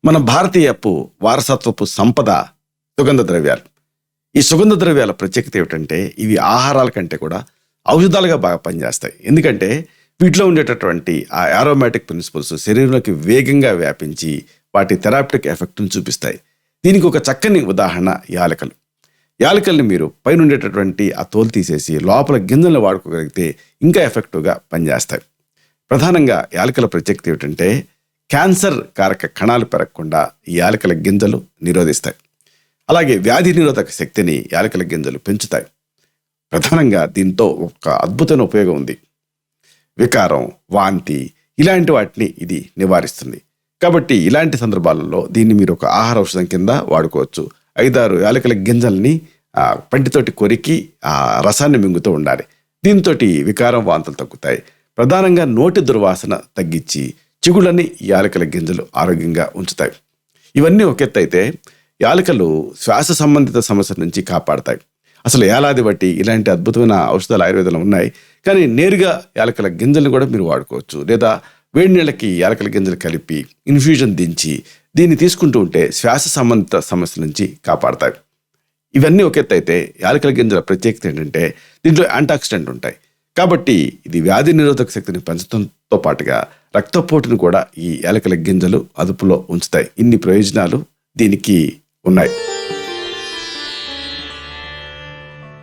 మన భారతీయపు వారసత్వపు సంపద సుగంధ ద్రవ్యాలు. ఈ సుగంధ ద్రవ్యాల ప్రత్యేకత ఏమిటంటే ఇవి ఆహారాల కంటే కూడా ఔషధాలుగా బాగా పనిచేస్తాయి. ఎందుకంటే వీటిలో ఉండేటటువంటి ఆ యారోమాటిక్ ప్రిన్సిపల్స్ శరీరంలోకి వేగంగా వ్యాపించి వాటి థెరాప్టిక్ ఎఫెక్ట్ను చూపిస్తాయి. దీనికి ఒక చక్కని ఉదాహరణ యాలకులు. యాలకుల్ని మీరు పైన ఉండేటటువంటి ఆ తోలు తీసేసి లోపల గింజలను వాడుకోగలిగితే ఇంకా ఎఫెక్టివ్గా పనిచేస్తాయి. ప్రధానంగా యాలకుల ప్రత్యేకత ఏమిటంటే క్యాన్సర్ కారక కణాలు పెరగకుండా ఈ యాలకుల గింజలు నిరోధిస్తాయి. అలాగే వ్యాధి నిరోధక శక్తిని యాలకుల గింజలు పెంచుతాయి. ప్రధానంగా దీంతో ఒక అద్భుతమైన ఉపయోగం ఉంది. వికారం, వాంతి ఇలాంటి వాటిని ఇది నివారిస్తుంది. కాబట్టి ఇలాంటి సందర్భాలలో దీన్ని మీరు ఒక ఆహార ఔషధం కింద వాడుకోవచ్చు. 5-6 యాలకుల గింజల్ని పంటితోటి కొరికి ఆ రసాన్ని మింగుతూ ఉండాలి. దీంతో వికారం, వాంతులు తగ్గుతాయి. ప్రధానంగా నోటి దుర్వాసన తగ్గించి చిగుళ్ళని యాలకుల గింజలు ఆరోగ్యంగా ఉంచుతాయి. ఇవన్నీ ఒక ఎత్తు అయితే యాలకులు శ్వాస సంబంధిత సమస్యల నుంచి కాపాడతాయి. అసలు ఏలాది బట్టి ఇలాంటి అద్భుతమైన ఔషధాలు ఆయుర్వేదంలో ఉన్నాయి. కానీ నేరుగా యాలకుల గింజలను కూడా మీరు వాడుకోవచ్చు. లేదా వేడి నీళ్ళకి యాలకుల గింజలు కలిపి ఇన్ఫ్యూజన్ దించి దీన్ని తీసుకుంటూ ఉంటే శ్వాస సంబంధిత సమస్యల నుంచి కాపాడతాయి. ఇవన్నీ ఒక ఎత్తు అయితే యాలకుల గింజల ప్రత్యేకత ఏంటంటే దీంట్లో యాంటాక్సిడెంట్ ఉంటాయి. కాబట్టి ఇది వ్యాధి నిరోధక శక్తిని పెంచడంతో పాటుగా రక్తపోటును కూడా ఈ యాలకుల గింజలు అదుపులో ఉంచుతాయి. ఇన్ని ప్రయోజనాలు దీనికి ఉన్నాయి.